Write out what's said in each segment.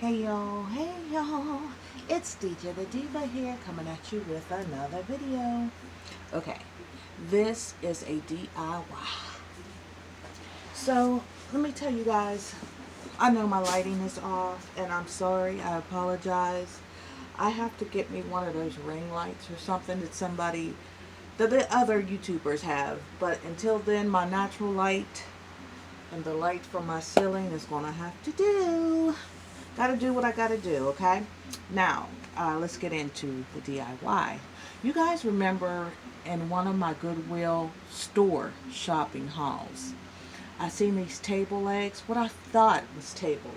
Hey y'all, it's DJ the Diva here coming at you with another video. Okay, this is a DIY. So, let me tell you guys, I know my lighting is off and I'm sorry, I apologize. I have to get me one of those ring lights or something that the other YouTubers have. But until then, my natural light and the light from my ceiling is going to have to do. Gotta do what I gotta do, okay? Now, let's get into the DIY. You guys remember in one of my Goodwill store shopping hauls, I seen these table legs, what I thought was table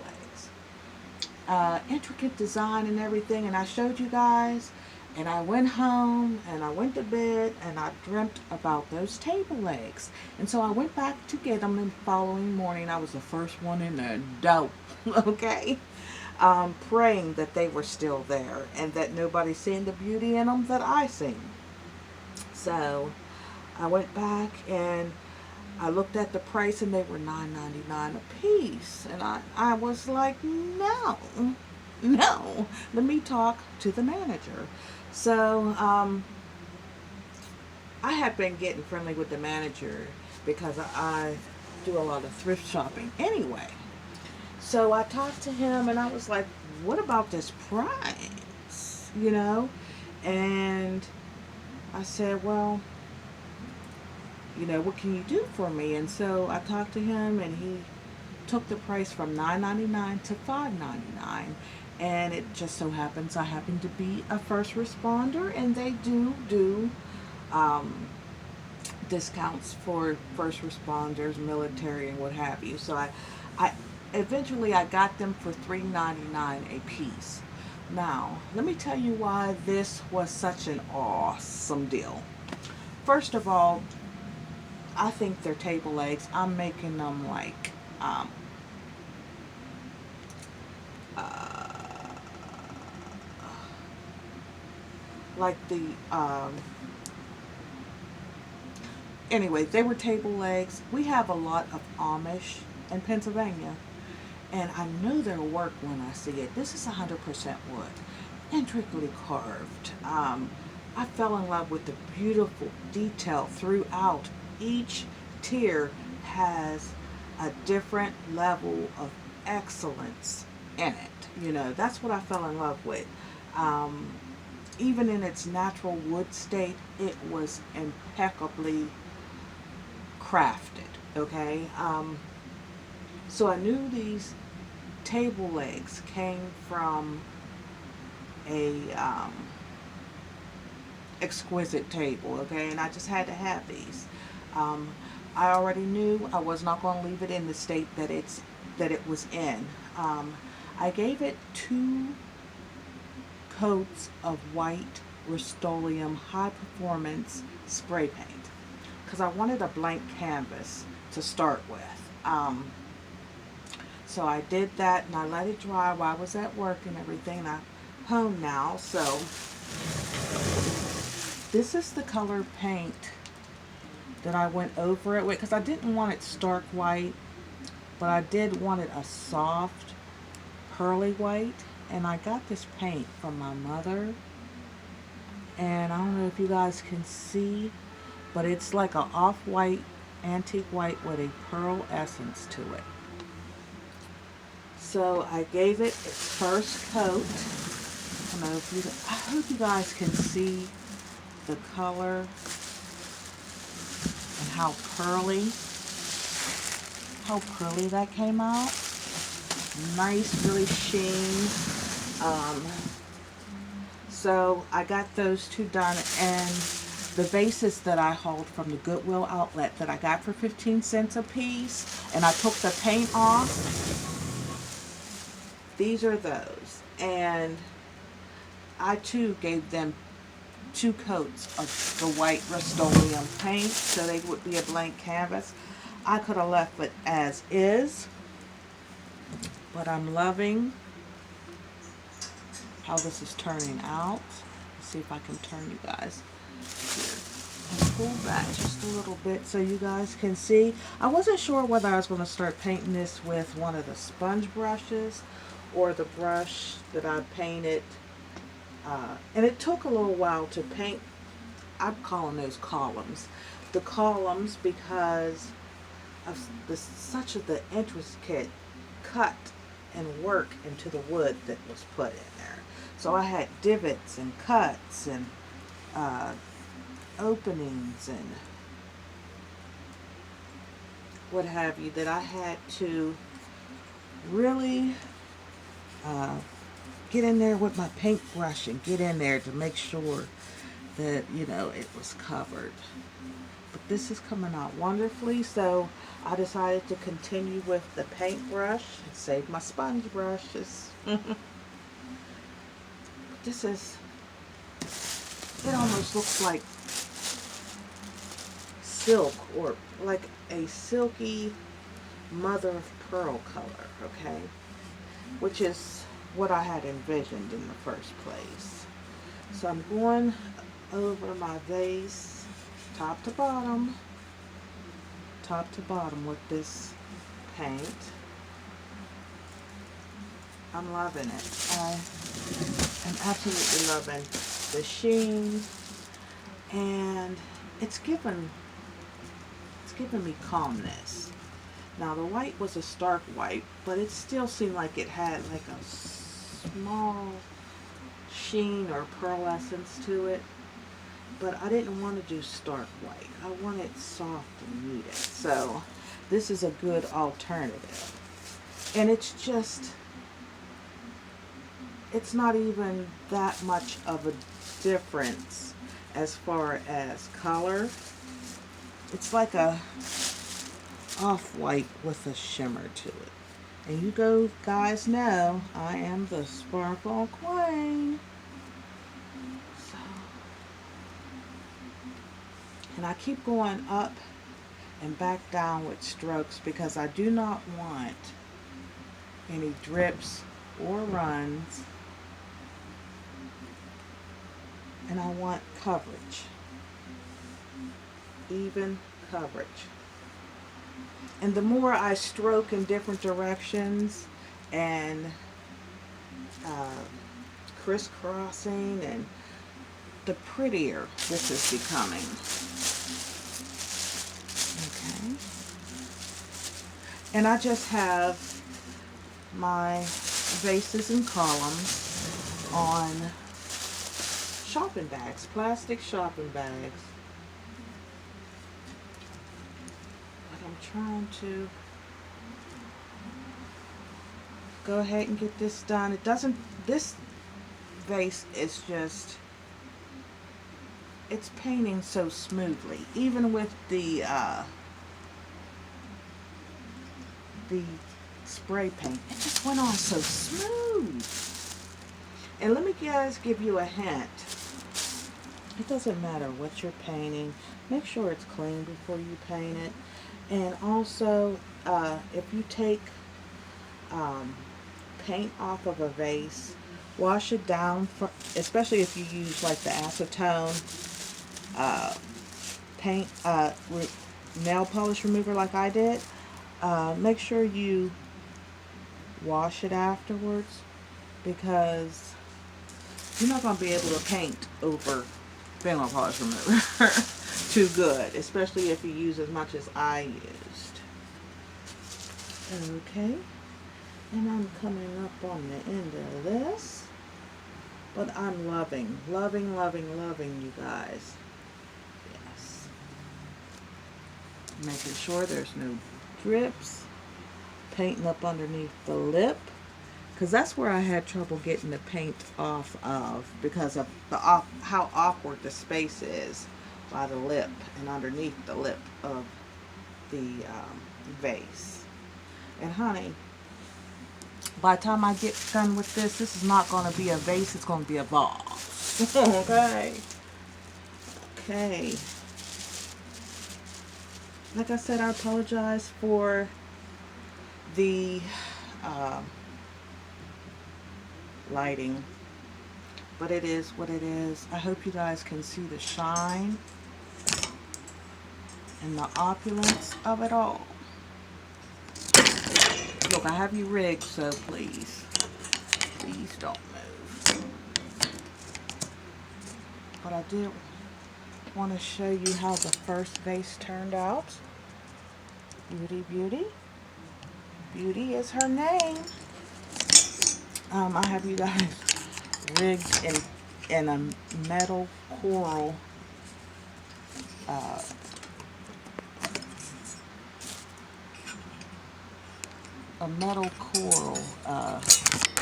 legs. Intricate design and everything, and I showed you guys, and I went home, and I went to bed, and I dreamt about those table legs. And so I went back to get them the following morning. I was the first one in there, dope, okay? Praying that they were still there and that nobody seen the beauty in them that I seen. So I went back and I looked at the price and they were $9.99 a piece. And I was like, no, let me talk to the manager. So I have been getting friendly with the manager because I do a lot of thrift shopping anyway. So I talked to him and I was like, what about this price? And I said, well, what can you do for me? And so I talked to him and he took the price from $9.99 to $5.99. And it just so happens I happen to be a first responder and they do discounts for first responders, military, and what have you. So I eventually I got them for $3.99 a piece. Now, let me tell you why this was such an awesome deal. First of all, I think they're table legs. I'm making them like the anyway, they were table legs. We have a lot of Amish in Pennsylvania. And I know they'll work when I see it. This is 100% wood, intricately carved. I fell in love with the beautiful detail throughout. Each tier has a different level of excellence in it. That's what I fell in love with. Even in its natural wood state, it was impeccably crafted, okay? So I knew these table legs came from a exquisite table, okay, and I just had to have these. I already knew I was not going to leave it in the state that it was in. I gave it 2 coats of white Rust-Oleum high performance spray paint because I wanted a blank canvas to start with. So I did that and I let it dry while I was at work and everything. And I'm home now. So this is the color paint that I went over it with because I didn't want it stark white, but I did want it a soft pearly white. And I got this paint from my mother. And I don't know if you guys can see, but it's like an off-white, antique white with a pearl essence to it. So I gave it its first coat. I hope you guys can see the color and how pearly that came out. Nice, really sheen. So I got those 2 done, and the vases that I hauled from the Goodwill outlet that I got for 15 cents a piece, and I took the paint off. These are those, and I too gave them 2 coats of the white Rust-Oleum paint so they would be a blank canvas. I could have left it as is, but I'm loving how this is turning out. Let's see if I can turn you guys here and pull back just a little bit so you guys can see. I wasn't sure whether I was going to start painting this with one of the sponge brushes or the brush that I painted. And it took a little while to paint. I'm calling those columns. The columns because of such of the intricate cut and work into the wood that was put in there. So I had divots and cuts and openings and what have you that I had to really get in there with my paintbrush and get in there to make sure that, you know, it was covered. But this is coming out wonderfully, so I decided to continue with the paintbrush and save my sponge brushes. This is, it almost looks like silk, or like a silky mother of pearl color, okay? Which is what I had envisioned in the first place. So I'm going over my vase top to bottom with this paint. I'm loving it. I am absolutely loving the sheen, and it's given me calmness. Now the white was a stark white, but it still seemed like it had like a small sheen or pearlescence to it. But I didn't want to do stark white. I wanted soft and muted. So this is a good alternative. And it's just, it's not even that much of a difference as far as color. It's like a off-white with a shimmer to it. And you guys know I am the Sparkle Queen. So, and I keep going up and back down with strokes because I do not want any drips or runs. And I want coverage. Even coverage. And the more I stroke in different directions and crisscrossing, and the prettier this is becoming. Okay. And I just have my vases and columns on shopping bags, plastic shopping bags. I'm trying to go ahead and get this done. It doesn't, this vase is just, it's painting so smoothly, even with the spray paint. It just went on so smooth. And let me guys give you a hint. It doesn't matter what you're painting. Make sure it's clean before you paint it. And also, if you take paint off of a vase, wash it down, especially if you use like the acetone paint, nail polish remover like I did. Make sure you wash it afterwards, because you're not going to be able to paint over nail polish remover too good, especially if you use as much as I used. Okay, and I'm coming up on the end of this, but I'm loving, loving, loving, loving, you guys. Yes, making sure there's no drips, painting up underneath the lip, because that's where I had trouble getting the paint off of, because of the how awkward the space is by the lip and underneath the lip of the vase. And honey, by the time I get done with this is not going to be a vase, it's going to be a vase. Okay. Okay. Like I said, I apologize for the lighting, but it is what it is. I hope you guys can see the shine and the opulence of it all. Look, I have you rigged, so please. Please don't move. But I did want to show you how the first vase turned out. Beauty, Beauty. Beauty is her name. I have you guys rigged in a metal coral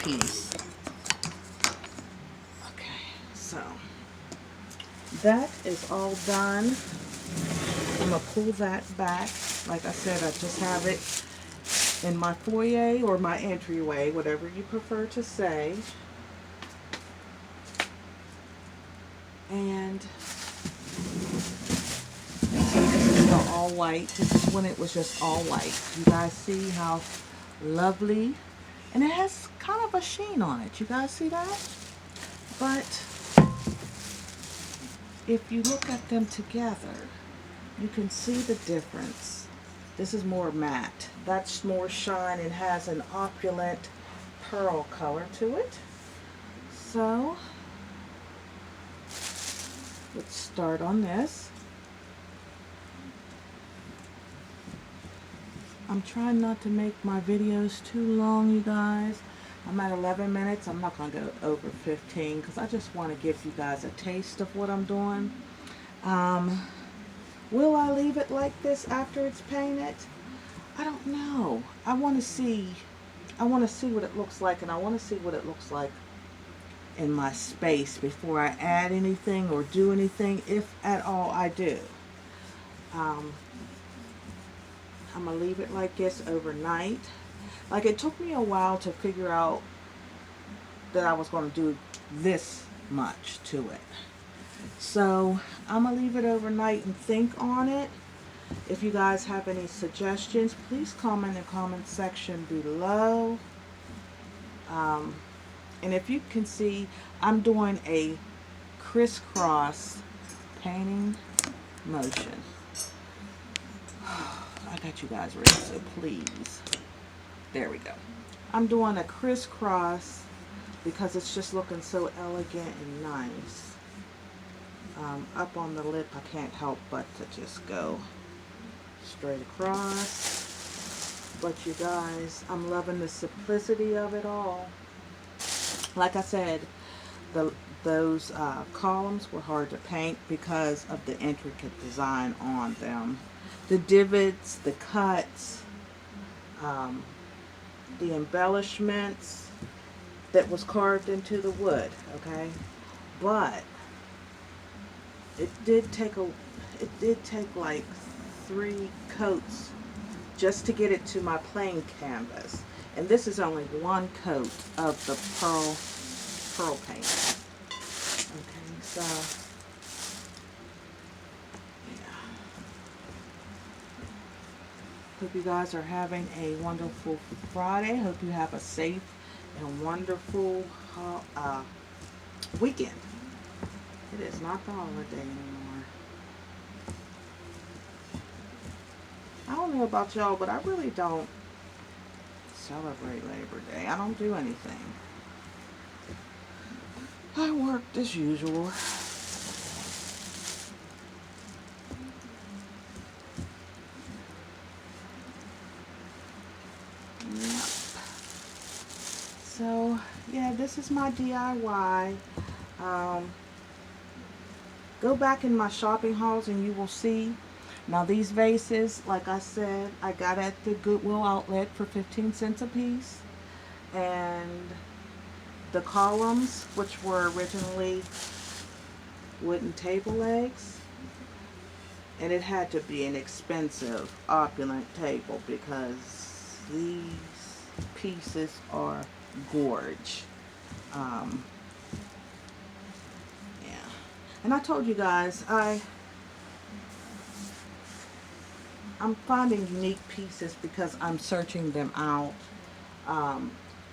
piece. Okay, so that is all done. I'm gonna pull that back. Like I said, I just have it in my foyer or my entryway, whatever you prefer to say. And so this is the all white. This is when it was just all white. You guys see how lovely, and it has kind of a sheen on it. You guys see that? But if you look at them together, you can see the difference. This is more matte. That's more shine and has an opulent pearl color to it. So let's start on this. I'm trying not to make my videos too long, you guys. I'm at 11 minutes. I'm not going to go over 15 because I just want to give you guys a taste of what I'm doing. Will I leave it like this after it's painted? I don't know. I want to see what it looks like, and I want to see what it looks like in my space before I add anything or do anything, if at all I do. I'm going to leave it like this overnight. Like, it took me a while to figure out that I was going to do this much to it. So I'm going to leave it overnight and think on it. If you guys have any suggestions, please comment in the comment section below. And if you can see, I'm doing a crisscross painting motion. I got you guys ready, so please. There we go. I'm doing a crisscross because it's just looking so elegant and nice. Up on the lip, I can't help but to just go straight across. But you guys, I'm loving the simplicity of it all. Like I said, those columns were hard to paint because of the intricate design on them. The divots, the cuts, the embellishments that was carved into the wood, okay? But it did take like 3 coats just to get it to my plain canvas. And this is only 1 coat of the pearl paint. Okay, so yeah. Hope you guys are having a wonderful Friday. Hope you have a safe and wonderful weekend. It is not the holiday anymore. I don't know about y'all, but I really don't celebrate Labor Day. I don't do anything. I worked as usual. Yep. So, yeah, this is my DIY. Go back in my shopping hauls and you will see. Now these vases, like I said, I got at the Goodwill outlet for 15 cents a piece. And the columns, which were originally wooden table legs, and it had to be an expensive, opulent table because these pieces are gorge. Yeah. And I told you guys, I'm finding unique pieces because I'm searching them out.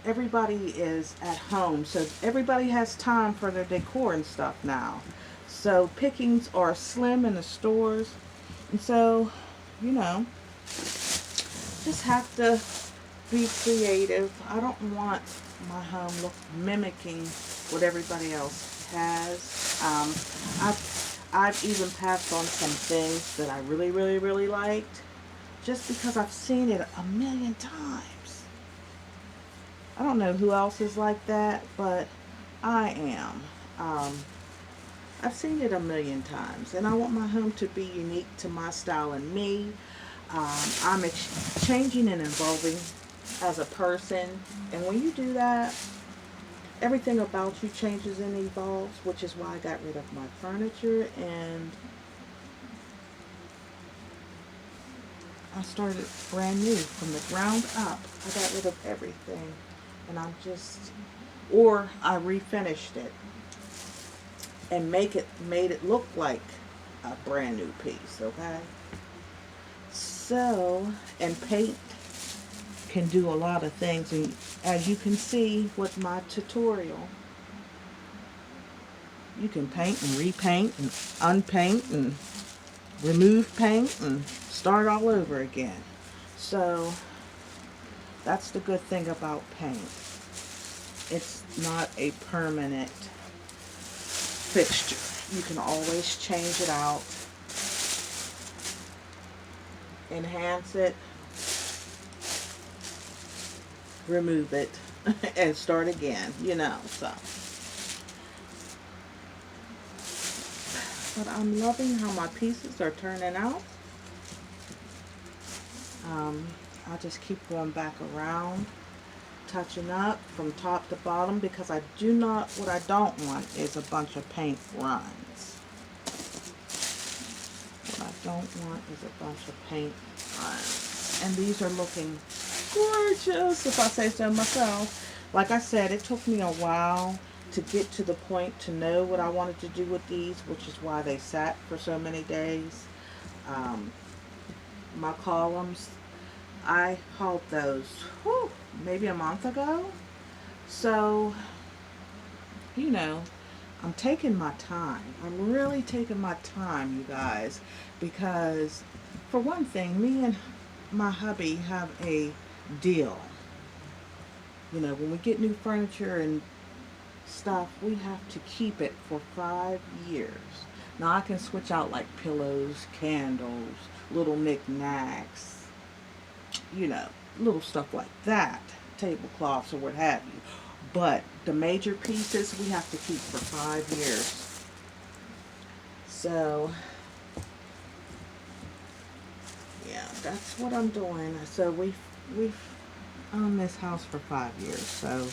Everybody is at home, so everybody has time for their decor and stuff now. So pickings are slim in the stores, and so, you know, just have to be creative. I don't want my home look mimicking what everybody else has. I've even passed on some things that I really, really, really liked just because I've seen it a million times. I don't know who else is like that, but I am. I've seen it a million times, and I want my home to be unique to my style and me. I'm changing and evolving as a person, and when you do that, everything about you changes and evolves, which is why I got rid of my furniture and I started brand new from the ground up. I got rid of everything, and or I refinished it and made it look like a brand new piece, okay? So, and paint can do a lot of things, and as you can see with my tutorial, you can paint and repaint and unpaint and remove paint and start all over again. So that's the good thing about paint. It's not a permanent fixture. You can always change it out, enhance it, remove it, and start again, so. But I'm loving how my pieces are turning out. I'll just keep going back around, touching up from top to bottom, because what I don't want is a bunch of paint runs. What I don't want is a bunch of paint runs. And these are looking gorgeous, if I say so myself. Like I said, it took me a while to get to the point to know what I wanted to do with these, which is why they sat for so many days. My columns, I hauled those maybe a month ago. So, I'm taking my time. I'm really taking my time, you guys, because for one thing, me and my hubby have a deal. When we get new furniture and stuff, we have to keep it for 5 years. Now I can switch out like pillows, candles, little knickknacks, little stuff like that, tablecloths or what have you. But the major pieces we have to keep for 5 years. So yeah, that's what I'm doing. So we've owned this house for 5 years, so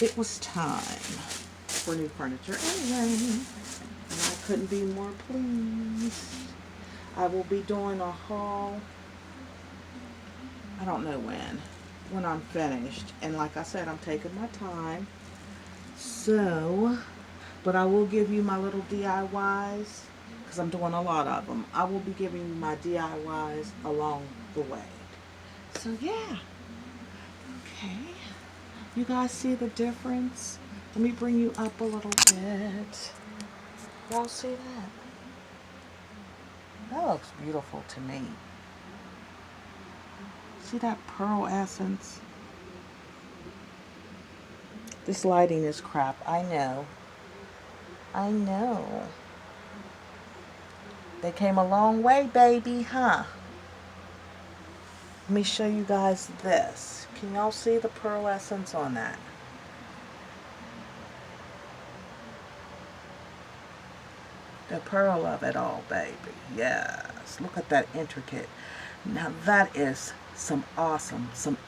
it was time for new furniture anyway, and I couldn't be more pleased. I will be doing a haul, I don't know when I'm finished, and like I said, I'm taking my time. So, but I will give you my little DIYs, because I'm doing a lot of them. I will be giving you my DIYs along the way. So yeah, okay. You guys see the difference? Let me bring you up a little bit. Y'all see that? That looks beautiful to me. See that pearl essence? This lighting is crap. I know. They came a long way, baby, huh? Let me show you guys this. Can y'all see the pearl essence on that? The pearl of it all, baby. Yes. Look at that intricate. Now that is some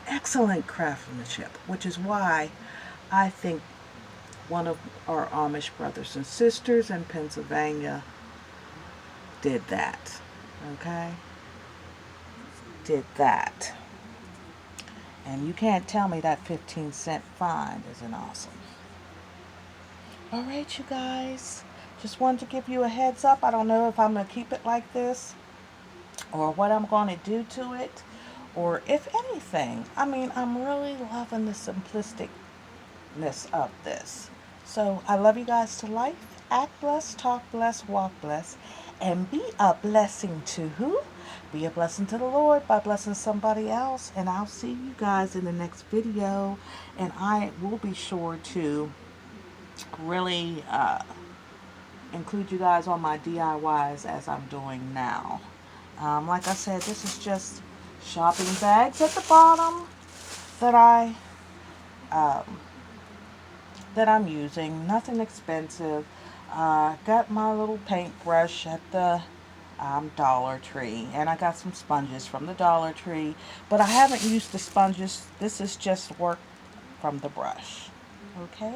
excellent craftsmanship, which is why I think one of our Amish brothers and sisters in Pennsylvania did that. Okay? Did that. And you can't tell me that 15-cent find isn't awesome. Alright, you guys. Just wanted to give you a heads up. I don't know if I'm going to keep it like this, or what I'm going to do to it, or if anything. I mean, I'm really loving the simplisticness of this. So I love you guys to life. act blessed, talk blessed, walk blessed, and be a blessing to who? Be a blessing to the Lord by blessing somebody else. And I'll see you guys in the next video. And I will be sure to really include you guys on my DIYs as I'm doing now. Like I said, this is just shopping bags at the bottom that um, I'm using. Nothing expensive. Got my little paintbrush at the Dollar Tree, and I got some sponges from the Dollar Tree, but I haven't used the sponges. This is just work from the brush. Okay?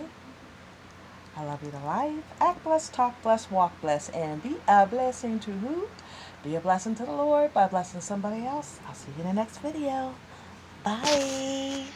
I love you to life. Act blessed, talk blessed, walk blessed, and be a blessing to who? Be a blessing to the Lord by blessing somebody else. I'll see you in the next video. Bye.